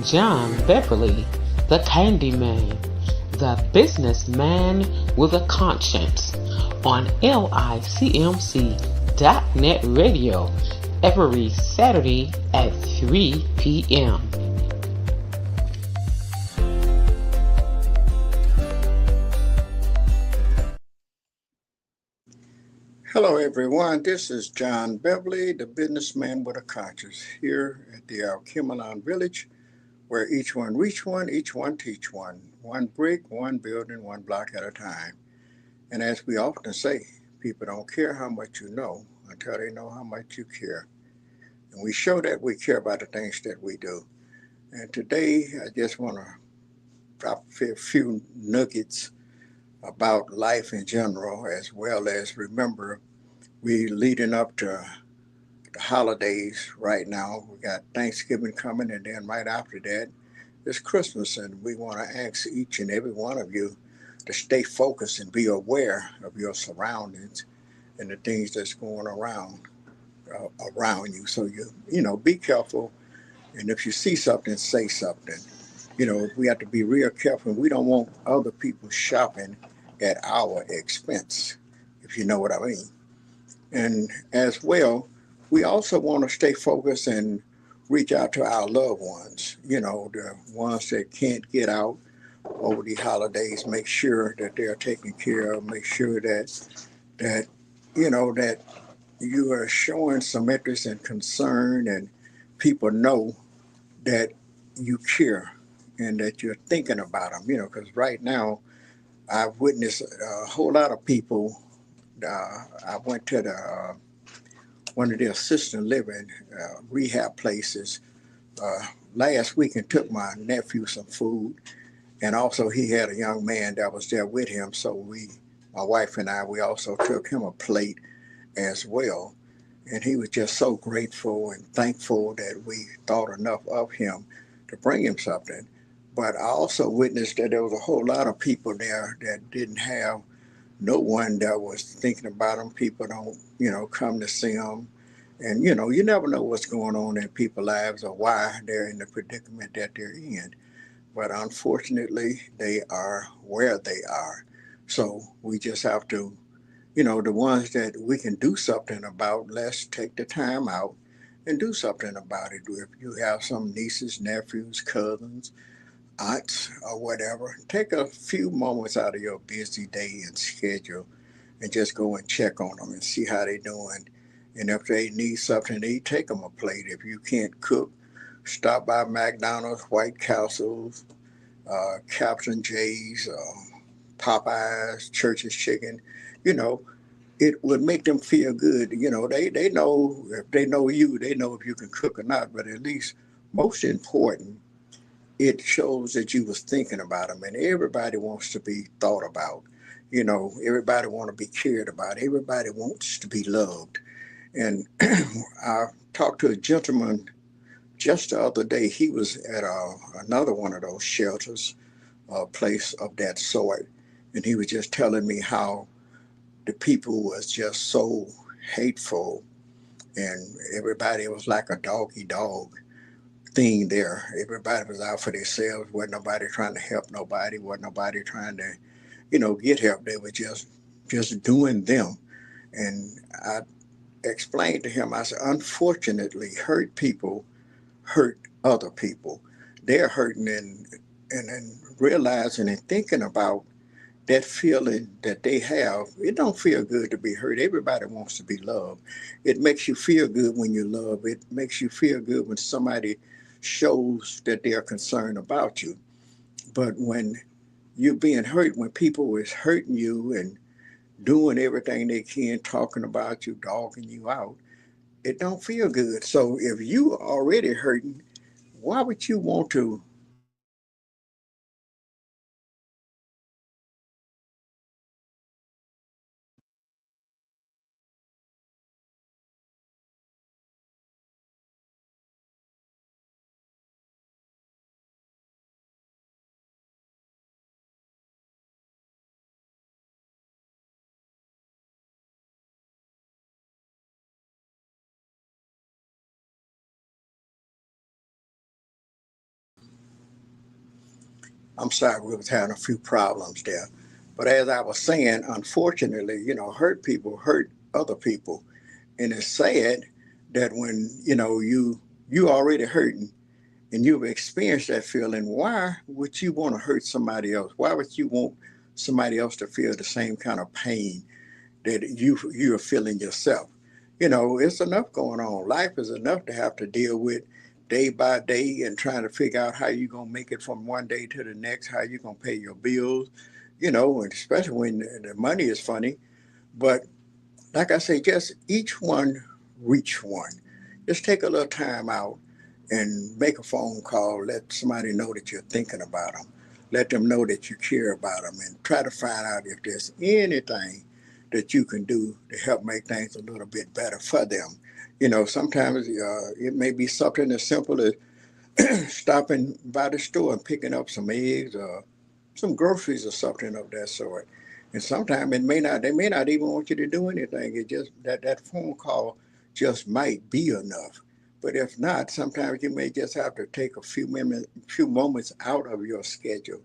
John Beverly, the Candyman, the businessman with a conscience, on LICMC.net radio every Saturday at 3 p.m. Hello, everyone. This is John Beverly, the businessman with a conscience, here at the Alchemalon Village, where each one reach one, each one teach one brick, one building, one block at a time. And as we often say, people don't care how much you know until they know how much you care. And we show that we care about the things that we do. And today, I just want to drop a few nuggets about life in general, as well as remember we leading up to the holidays right now. We got Thanksgiving coming, and then right after that, it's Christmas. And we want to ask each and every one of you to stay focused and be aware of your surroundings and the things that's going around you. So be careful. And if you see something, say something. We have to be real careful. We don't want other people shopping at our expense, if you know what I mean. And as well, we also want to stay focused and reach out to our loved ones, the ones that can't get out over the holidays, make sure that they're taken care of, make sure that that you are showing some interest and concern and people know that you care and that you're thinking about them, because right now I've witnessed a whole lot of people. I went to the one of the assisted living rehab places uh, last week and took my nephew some food. And also, he had a young man that was there with him. So my wife and I, we also took him a plate as well. And he was just so grateful and thankful that we thought enough of him to bring him something. But I also witnessed that there was a whole lot of people there that didn't have no one that was thinking about them. People don't, come to see them. And, you never know what's going on in people's lives or why they're in the predicament that they're in. But unfortunately, they are where they are. So we just have to, the ones that we can do something about, let's take the time out and do something about it. If you have some nieces, nephews, cousins, aunts, or whatever, take a few moments out of your busy day and schedule and just go and check on them and see how they're doing. And if they need something to eat, take them a plate. If you can't cook, stop by McDonald's, White Castle's, Captain J's, Popeyes, Church's Chicken. You know, it would make them feel good. They know if they know you, they know if you can cook or not. But at least, most important, it shows that you was thinking about them. And everybody wants to be thought about. Everybody want to be cared about. Everybody wants to be loved. And I talked to a gentleman just the other day. He was at another one of those shelters, a place of that sort, and he was just telling me how the people was just so hateful, and everybody was like a doggy dog thing there. Everybody was out for themselves. Wasn't nobody trying to help nobody. Wasn't nobody trying to, get help. They were just doing them. And I explained to him, I said, unfortunately, hurt people hurt other people. They're hurting and realizing and thinking about that feeling that they have. It don't feel good to be hurt. Everybody wants to be loved. It makes you feel good when you love. It makes you feel good when somebody shows that they are concerned about you. But when you're being hurt, when people is hurting you and doing everything they can, talking about you, dogging you out, it don't feel good. So if you are already hurting, why would you want to make somebody else feel bad about you being hurt? I'm sorry, we was having a few problems there. But as I was saying, unfortunately, hurt people hurt other people. And it's sad that when, you already hurting and you've experienced that feeling, why would you want to hurt somebody else? Why would you want somebody else to feel the same kind of pain that you're feeling yourself? It's enough going on. Life is enough to have to deal with day by day and trying to figure out how you're going to make it from one day to the next, how you're going to pay your bills, and especially when the money is funny. But like I say, just each one reach one. Just take a little time out and make a phone call. Let somebody know that you're thinking about them. Let them know that you care about them, and try to find out if there's anything that you can do to help make things a little bit better for them. Sometimes it may be something as simple as stopping by the store and picking up some eggs or some groceries or something of that sort. And sometimes they may not even want you to do anything. It just that phone call just might be enough. But if not, sometimes you may just have to take a few moments out of your schedule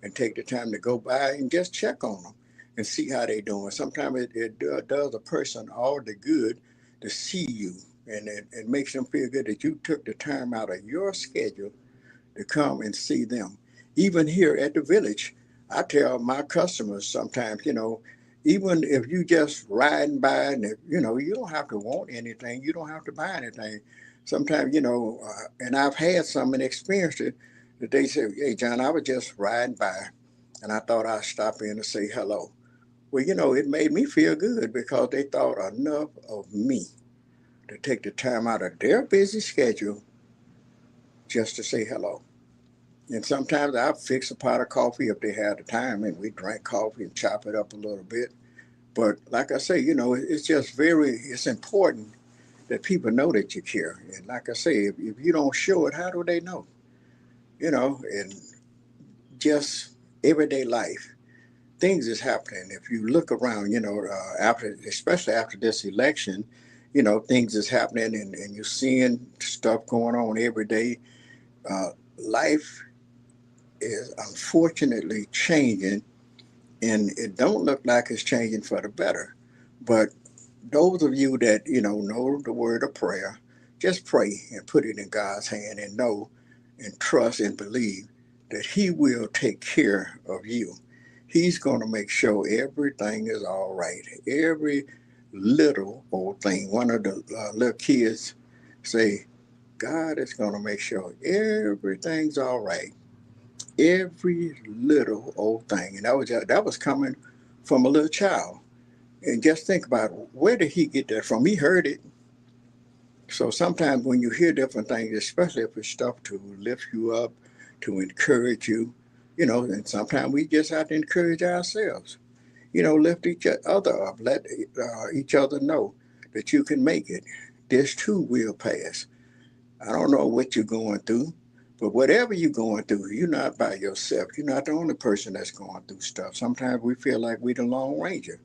and take the time to go by and just check on them and see how they're doing. Sometimes it does a person all the good to see you, and it makes them feel good that you took the time out of your schedule to come and see them. Even here at the village, I tell my customers sometimes, even if you just riding by and you don't have to want anything, you don't have to buy anything. Sometimes, and I've had some and experienced it, that they say, "Hey, John, I was just riding by and I thought I'd stop in to say hello." Well, it made me feel good because they thought enough of me to take the time out of their busy schedule just to say hello. And sometimes I fix a pot of coffee if they have the time, and we drink coffee and chop it up a little bit. But like I say, it's just it's important that people know that you care. And like I say, if you don't show it, how do they know? And just everyday life, things is happening. If you look around, especially after this election, things is happening, and you're seeing stuff going on every day. Life is unfortunately changing, and it don't look like it's changing for the better. But those of you that know the word of prayer, just pray and put it in God's hand and know and trust and believe that He will take care of you. He's going to make sure everything is all right. Every little old thing. One of the little kids say, God is going to make sure everything's all right, every little old thing. And that was coming from a little child. And just think about it, where did he get that from? He heard it. So sometimes when you hear different things, especially if it's stuff to lift you up, to encourage you, and sometimes we just have to encourage ourselves. Lift each other up, let each other know that you can make it. This too will pass. I don't know what you're going through, but whatever you're going through, you're not by yourself. You're not the only person that's going through stuff. Sometimes we feel like we're the Lone Ranger.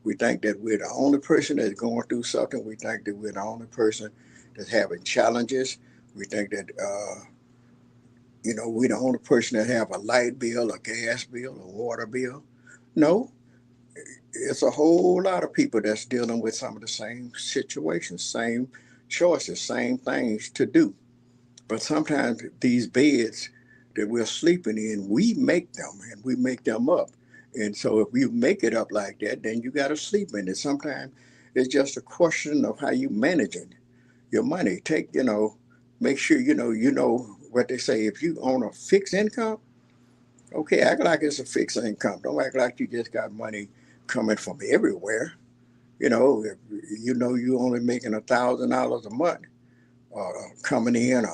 We think that we're the only person that's going through something. We think that we're the only person that's having challenges. We think that, we're the only person that have a light bill, a gas bill, a water bill. No, it's a whole lot of people that's dealing with some of the same situations, same choices, same things to do. But sometimes these beds that we're sleeping in, we make them and we make them up. And so if you make it up like that, then you got to sleep in it. Sometimes it's just a question of how you managing your money. Make sure you know what they say. If you own a fixed income, okay, act like it's a fixed income. Don't act like you just got money coming from everywhere. If you only making $1,000 a month, coming in,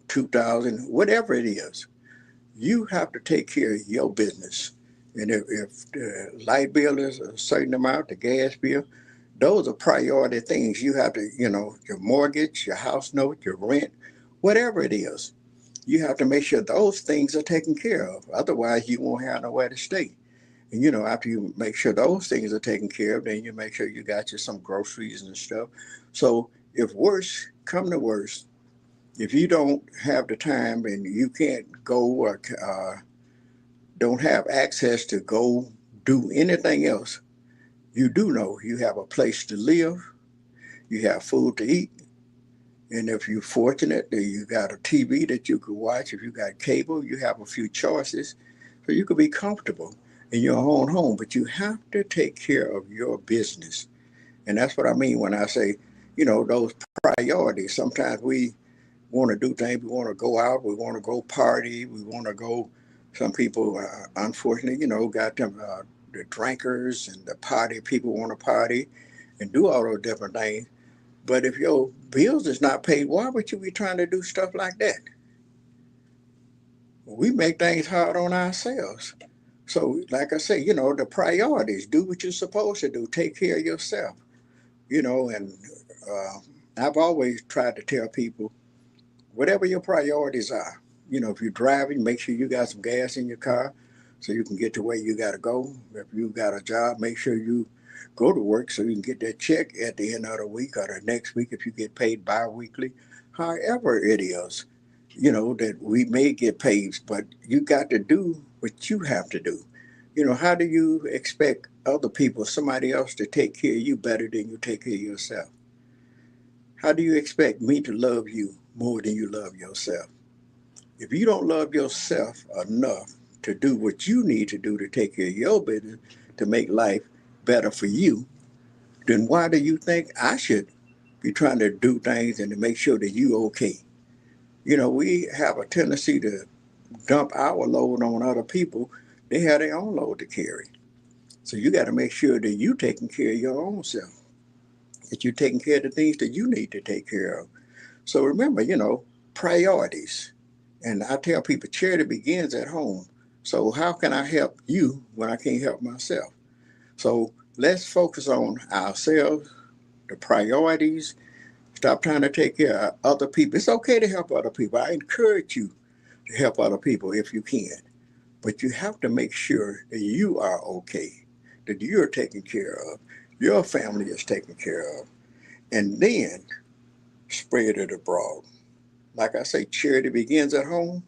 2,000, whatever it is, you have to take care of your business. And if the light bill is a certain amount, the gas bill, those are priority things. You have to, your mortgage, your house note, your rent, whatever it is, you have to make sure those things are taken care of. Otherwise, you won't have nowhere to stay. And after you make sure those things are taken care of, then you make sure you got you some groceries and stuff. So if worse come to worse, if you don't have the time and you can't go or don't have access to go do anything else, you do know you have a place to live, you have food to eat, and if you're fortunate that you got a TV that you could watch, if you got cable, you have a few choices, so you could be comfortable in your own home. But you have to take care of your business, and that's what I mean when I say, those priorities. Sometimes we want to do things. We want to go out. We want to go party. We want to go. Some people, unfortunately, got them the drinkers and the party people want to party and do all those different things. But if your bills is not paid, why would you be trying to do stuff like that? We make things hard on ourselves. So, like I say, the priorities, do what you're supposed to do, take care of yourself, and uh, I've always tried to tell people, whatever your priorities are, if you're driving, make sure you got some gas in your car so you can get to where you got to go. If you got a job, make sure you go to work so you can get that check at the end of the week or the next week if you get paid bi-weekly. However it is, that we may get paid, but you got to do what you have to do. How do you expect other people, somebody else, to take care of you better than you take care of yourself? How do you expect me to love you more than you love yourself? If you don't love yourself enough to do what you need to do to take care of your business, to make life better for you, then why do you think I should be trying to do things and to make sure that you okay? We have a tendency to dump our load on other people. They have their own load to carry. So you got to make sure that you taking care of your own self, that you're taking care of the things that you need to take care of. So remember, priorities. And I tell people charity begins at home. So how can I help you when I can't help myself? So let's focus on ourselves, the priorities. Stop trying to take care of other people. It's okay to help other people. I encourage you to help other people if you can. But you have to make sure that you are okay, that you're taken care of, your family is taken care of, and then spread it abroad. Like I say, charity begins at home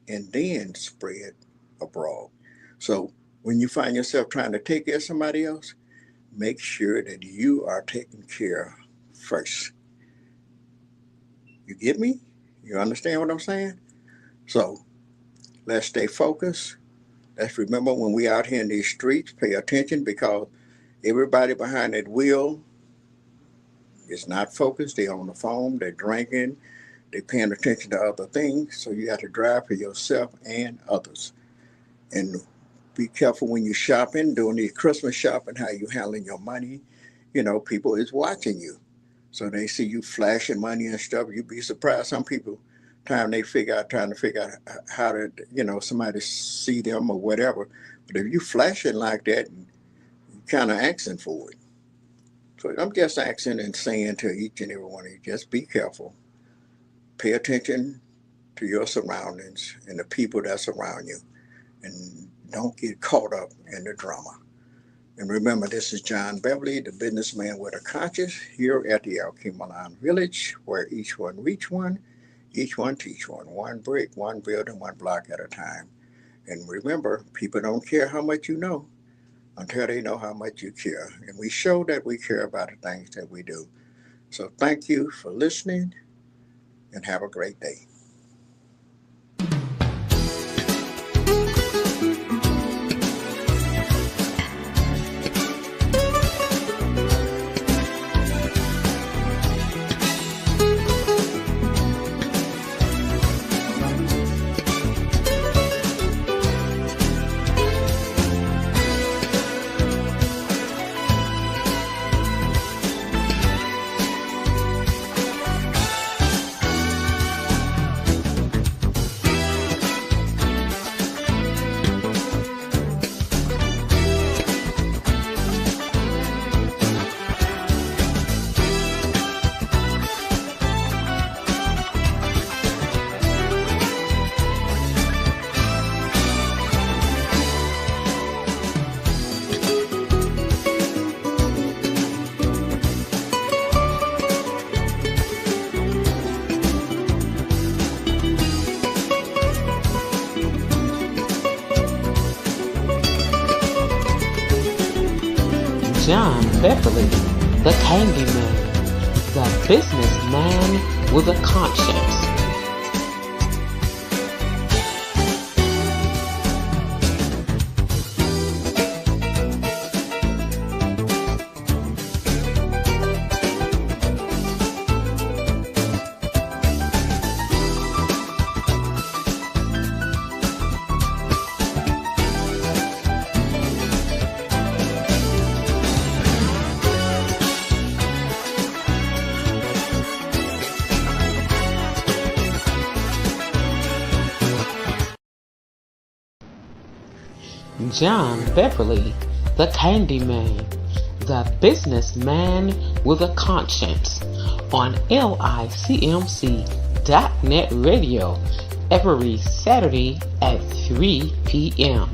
and then spread abroad. So when you find yourself trying to take care of somebody else, make sure that you are taken care of first. You get me? You understand what I'm saying? So let's stay focused. Let's remember when we out here in these streets, pay attention, because everybody behind that wheel is not focused. They're on the phone, they're drinking, they're paying attention to other things. So you have to drive for yourself and others. And be careful when you're shopping, doing the Christmas shopping, how you handling your money. People is watching you. So they see you flashing money and stuff. You'd be surprised. Some people, trying to figure out how to, somebody see them or whatever. But if you flashing like that, you kind of asking for it. So I'm just asking and saying to each and every one of you, just be careful. Pay attention to your surroundings and the people that surround you. And don't get caught up in the drama. And remember, this is John Beverly, the businessman with a conscience, here at the Alkemelan Village, where each one reach one, each one teach one brick, one building, one block at a time. And remember, people don't care how much you know until they know how much you care. And we show that we care about the things that we do. So thank you for listening, and have a great day. Beverly, the Candyman, the businessman with a conscience. John Beverly, the Candyman, the businessman with a conscience, on LICMC.net radio every Saturday at 3 p.m.